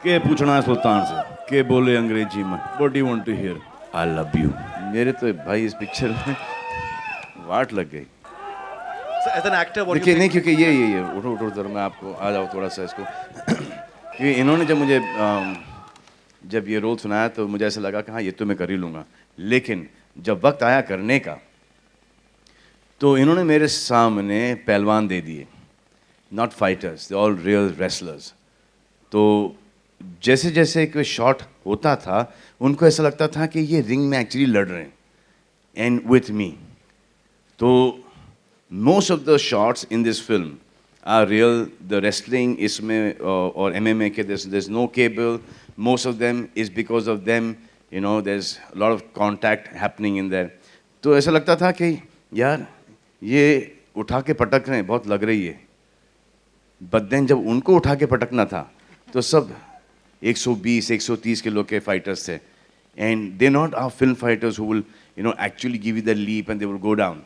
के पूछना है सुल्तान से के बोले अंग्रेजी में what do you want to hear I love you मेरे तो भाई इस पिक्चर में वाट लग गई So as an actor, what do you देखिए नहीं think? क्योंकि ये उठो उठो जरा मैं आपको आ जाओ थोड़ा सा इसको क्योंकि इन्होंने जब मुझे जब ये रोल सुनाया तो मुझे ऐसा लगा कि हाँ ये तो मैं कर ही लूँगा लेकिन जब वक्त आया करने का तो इन्होंने मेरे सामने पहलवान दे दिए not fighters they all real wrestlers तो जैसे जैसे कोई शॉट होता था उनको ऐसा लगता था कि ये रिंग में एक्चुअली लड़ रहे हैं एंड विथ मी तो most of the shots in this film are real. The wrestling इसमें or MMA के there's no cable. Most of them is because of them. You know, there's a lot of contact happening in there. तो ऐसा लगता था कि यार ये उठा के पटक रहे हैं बहुत लग रही है. But then जब उनको उठा के पटकना था तो सब 120, 130 किलो के fighters थे. And they're not our film fighters who will, you know, actually give you the leap and they will go down.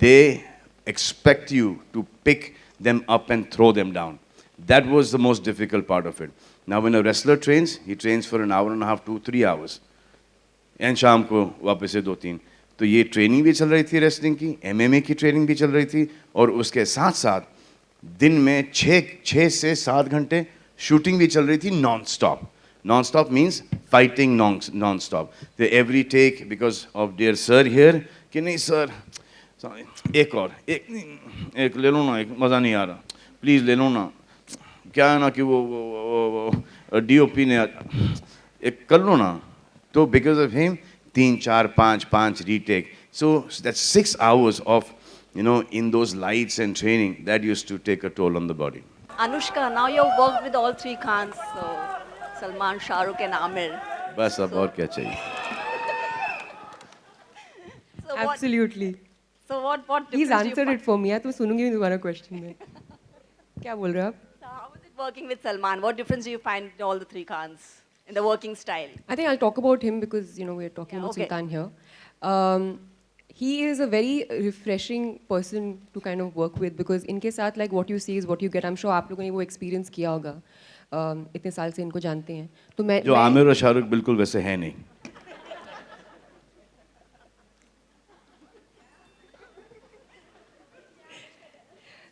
They expect you to pick them up and throw them down. That was the most difficult part of it. Now, when a wrestler trains, he trains for an hour and a half, 2, 3 hours. And शाम को वापस से 2, 3. तो ये training भी चल रही थी रेसलिंग की, एमएमए की ट्रेनिंग भी चल रही थी और उसके साथ साथ दिन में 6 से 7 घंटे शूटिंग भी चल रही थी non stop. Non stop means fighting non stop. The every take because of dear sir here. कि नहीं सर एक और एक ले लो ना एक मज़ा नहीं आ रहा प्लीज़ ले लो ना क्या है ना कि वो डीओपी ने एक कर लो ना तो because of him 3, 4, 5 retake so that's 6 hours of you know in those lights and training that used to take a toll on the body. Anushka, now you've worked with all three Khans, so Salman, Shah Rukh, and Amir. बस अब So- और क्या चाहिए So what? Absolutely. So what He's difference do you answered find? it for me. तो सुनूंगी मैं दोबारा question में. क्या बोल रहे हो आप? So how is it working with Salman? What difference do you find in all the three Khans in the working style? I think I'll talk about him because you know we're talking Yeah, about okay. Sultan here. Um, he is a very refreshing person to kind of work with because इनके साथ like what you see is what you get. I'm sure आप लोगों ने वो experience किया होगा. इतने साल से इनको जानते हैं. तो मैं जो आमिर और शाहरुख बिल्कुल वैसे है नहीं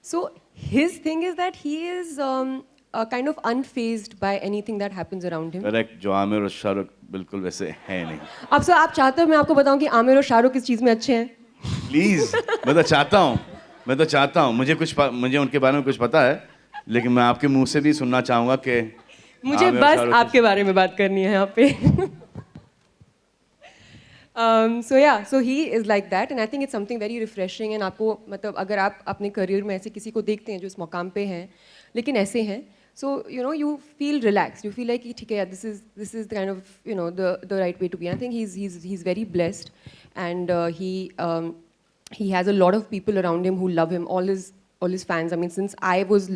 So his thing is that he is kind of unfazed by anything that happens around him. Correct जो आमिर और शाहरुख बिल्कुल वैसे है नहीं अब सर आप चाहते हो मैं आपको बताऊं कि आमिर और शाहरुख किस चीज़ में अच्छे हैं? प्लीज मैं तो चाहता हूँ मुझे उनके बारे में कुछ पता है लेकिन मैं आपके मुंह से भी सुनना चाहूंगा कि मुझे आमिर और बस शाहरुख आपके बारे में बात करनी है यहाँ पे. So he is like that and I think it's something very refreshing and आपको मतलब अगर आप अपने करियर में ऐसे किसी को देखते हैं जो इस मकाम पे हैं लेकिन ऐसे हैं so you know you feel relaxed you feel like कि ठीक है यार this is kind of you know the right way to be. I think he's very blessed and he has a lot of people around him who love him all his fans. I mean since I was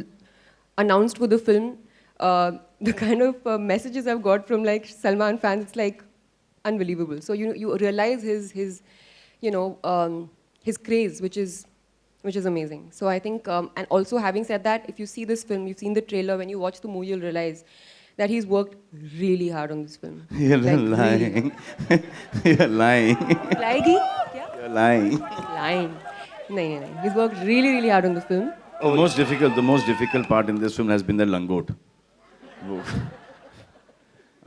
announced for the film the kind of messages I've got from like Salman fans it's like unbelievable. So you realize his you know his craze, which is amazing. So I think and also having said that, if you see this film, you've seen the trailer. When you watch the movie, you'll realize that he's worked really hard on this film. You're Like, lying. You're lying. Lying? क्या? You're lying. Lying. नहीं. He's worked really hard on the film. The most difficult part in this film has been the langot. वो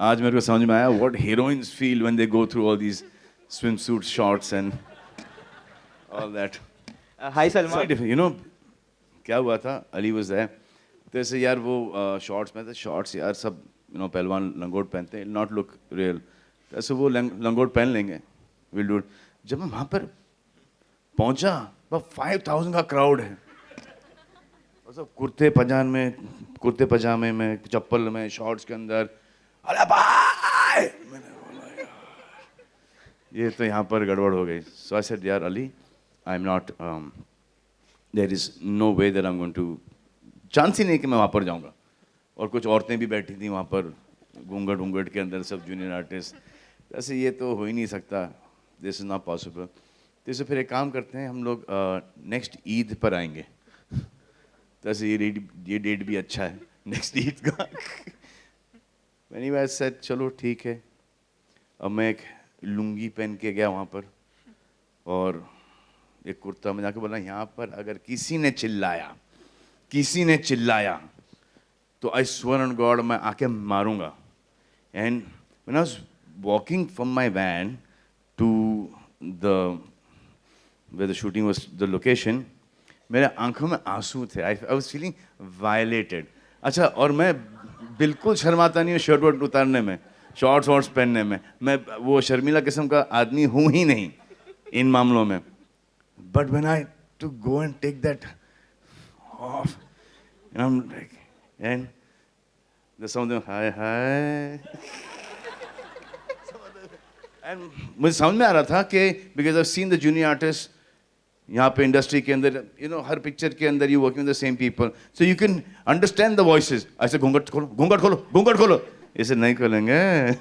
आज मेरे को समझ में आया what heroines feel when they go through all these swimsuit shots and all that. Hi Salman. You know क्या हुआ था अली was there तो ऐसे यार वो शॉर्ट्स में थे शॉर्ट्स यार सब you know पहलवान लंगोट पहनते हैं not look real ऐसे वो लंगोट पहन लेंगे we'll do it. जब मैं वहाँ पर पहुँचा 5,000 का क्राउड है और सब कुर्ते पजामे में चप्पल में शॉर्ट्स के अंदर अरे भाई मैंने बोला यार ये तो यहाँ पर गड़बड़ हो गई सो आई सेड यार Ali I am not there is no way that I am going to chance ही नहीं कि मैं वहाँ पर जाऊँगा और कुछ औरतें भी बैठी थी वहाँ पर घूंघट के अंदर सब जूनियर आर्टिस्ट ऐसे ये तो हो ही नहीं सकता दिस इज़ नॉट पॉसिबल तो इसे फिर एक काम करते हैं हम लोग नेक्स्ट ईद पर आएंगे तो ऐसे ये डेट भी अच्छा है नेक्स्ट ईद का Anyway, I said चलो ठीक है. अब मैं एक लुंगी पहन के गया वहाँ पर और एक कुर्ता में जाके बोला यहाँ पर अगर किसी ने चिल्लाया तो I swear on God मैं आके मारूंगा. And when I was walking from my van to where the shooting was, the location, मेरे आंखों में आंसू थे. I was feeling violated. अच्छा, और मैं बिल्कुल शर्माता नहीं हूँ शर्ट वर्ट उतारने में, शॉर्ट्स पहनने में. मैं वो शर्मीला किस्म का आदमी हूँ ही नहीं इन मामलों में. But when I to go and take that off, and I'm like, and there's something hi. And मुझे समझ में आ रहा था कि because I've seen the junior artists यहाँ पे इंडस्ट्री के अंदर, you know, हर पिक्चर के अंदर you working with the same people, so you can understand the voices. ऐसे घूंघट खोलो. ऐसे नहीं खोलेंगे.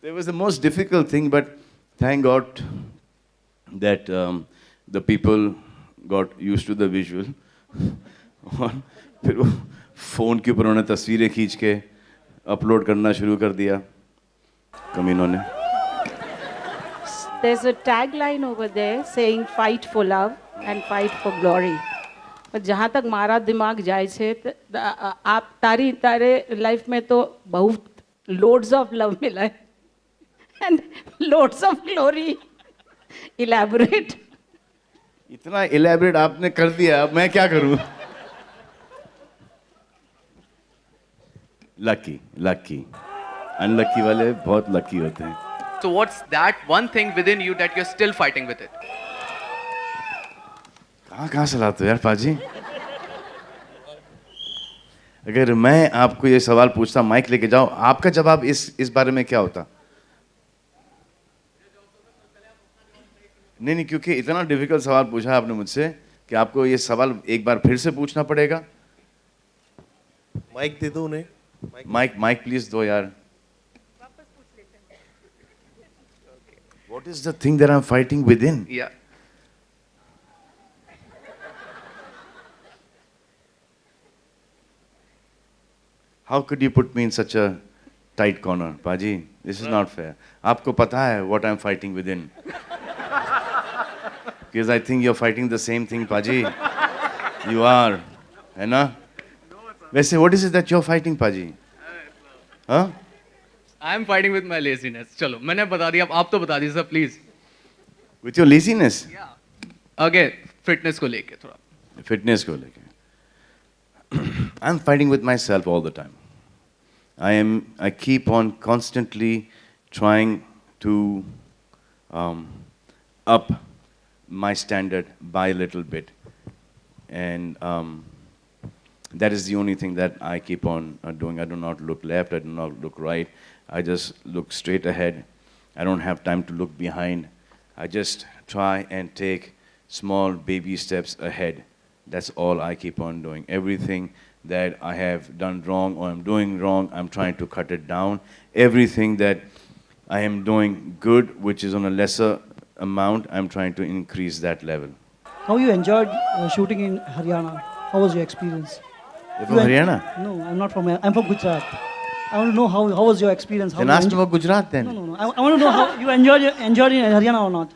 It was the most difficult thing, but thank God that the people got used to the visual. और फिर वो फ़ोन के ऊपर उन्होंने तस्वीरें खींच के अपलोड करना शुरू कर दिया कमीनों ने. There's a tagline over there saying fight for love and fight for glory. पर जहाँ तक मारा दिमाग जाए छे आप तारे लाइफ में तो बहुत loads of love मिला है and loads of glory. Elaborate. इतना elaborate आपने कर दिया, अब मैं क्या करूँ? Lucky. Unlucky वाले बहुत lucky होते हैं. So what's that one thing within you that you're still fighting with it? कहाँ से लाते हो यार पाजी? अगर मैं आपको ये सवाल पूछता, माइक लेके जाओ, आपका जवाब इस बारे में क्या होता? नहीं, क्योंकि इतना डिफिकल्ट सवाल पूछा आपने मुझसे कि आपको ये सवाल एक बार फिर से पूछना पड़ेगा. माइक दे दो उन्हें. माइक प्लीज दो यार. What is the thing that I'm fighting within? Yeah. How could you put me in such a tight corner, Paji? This is not fair. आपको पता है what I'm fighting within? Because I think you're fighting the same thing, Paji. You are, है ना? वैसे what is it that you're fighting, Paji? Huh? I am fighting with my laziness. चलो, मैंने बता दिया, अब आप तो बता दीजिए please. With your laziness? Yeah. Okay, fitness को लेके थोड़ा. Fitness को लेके. I'm fighting with myself all the time. I keep on constantly trying to up my standard by a little bit, and that is the only thing that I keep on doing. I do not look left, I do not look right, I just look straight ahead. I don't have time to look behind. I just try and take small baby steps ahead. That's all I keep on doing. Everything that I have done wrong or I'm doing wrong, I'm trying to cut it down. Everything that I am doing good, which is on a lesser amount, I'm trying to increase that level. How you enjoyed shooting in Haryana? How was your experience? You're from Haryana? No, I'm not from Haryana. I'm from Gujarat. I want to know how was your experience? How Then you ask about Gujarat then. No. I want to know how you enjoyed in Haryana or not.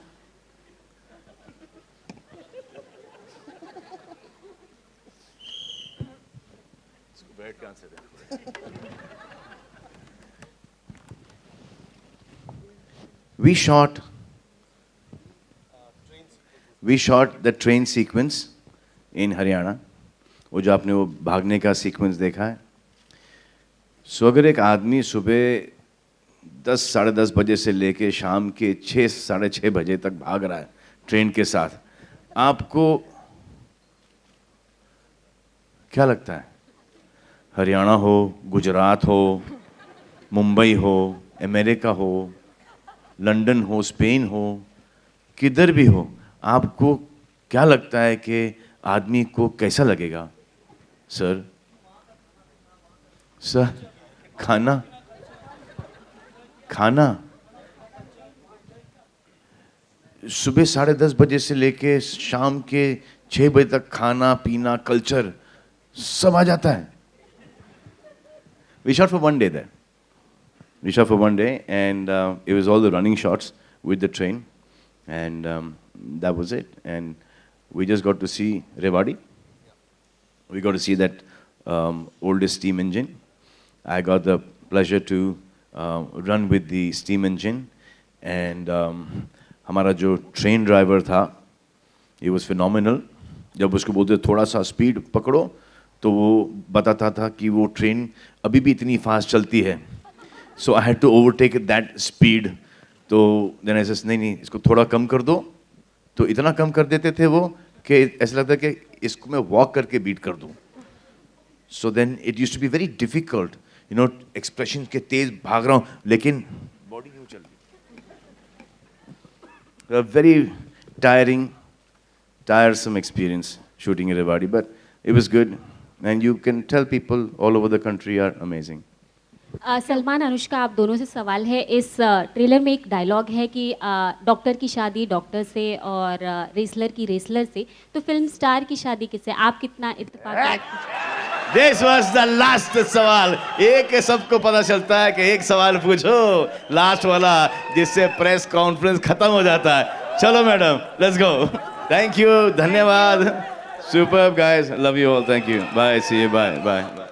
We shot the train sequence in Haryana. वो जो आपने वो भागने का sequence देखा है. सो अगर एक आदमी सुबह 10 साढ़े 10 बजे से लेके शाम के 6 साढ़े 6 बजे तक भाग रहा है ट्रेन के साथ, आपको क्या लगता है? हरियाणा हो, गुजरात हो, मुंबई हो, अमेरिका हो, लंदन हो, स्पेन हो, किधर भी हो, आपको क्या लगता है कि आदमी को कैसा लगेगा? सर खाना सुबह 10:30 बजे से लेके शाम के 6 बजे तक खाना पीना कल्चर सब आ जाता है. We shot for 1 day there. We shot for 1 day, and it was all the running shots with the train, and that was it. And we just got to see Rewari. We got to see that oldest steam engine. I got the pleasure to run with the steam engine, and हमारा जो train driver था, it was phenomenal. जब उसको बोलते थोड़ा सा speed पकड़ो, तो वो बताता था कि वो train अभी भी इतनी fast चलती है. So I had to overtake that speed. तो then I said नहीं इसको थोड़ा कम कर दो. तो इतना कम कर देते थे वो कि ऐसा लगता कि इसको मैं walk करके beat कर दूँ. So then it used to be very difficult, you know, expression के तेज भाग रहा हूँ, लेकिन body नहीं चल रही. A very tiresome experience shooting in Rewari, but it was good, and you can tell people all over the country are amazing. Salman Anushka आप दोनों से सवाल है. इस ट्रेलर में एक डायलॉग है कि डॉक्टर की शादी डॉक्टर से और रेसलर की रेसलर से, तो फिल्म स्टार की शादी किससे? आप कितना इत्तेफाक? This was the last सवाल. एक सबको पता चलता है कि एक सवाल पूछो लास्ट वाला, जिससे प्रेस कॉन्फ्रेंस खत्म हो जाता है. चलो madam, let's go. Thank you, धन्यवाद. Superb guys, love you all. Thank you. Bye. See you. Bye.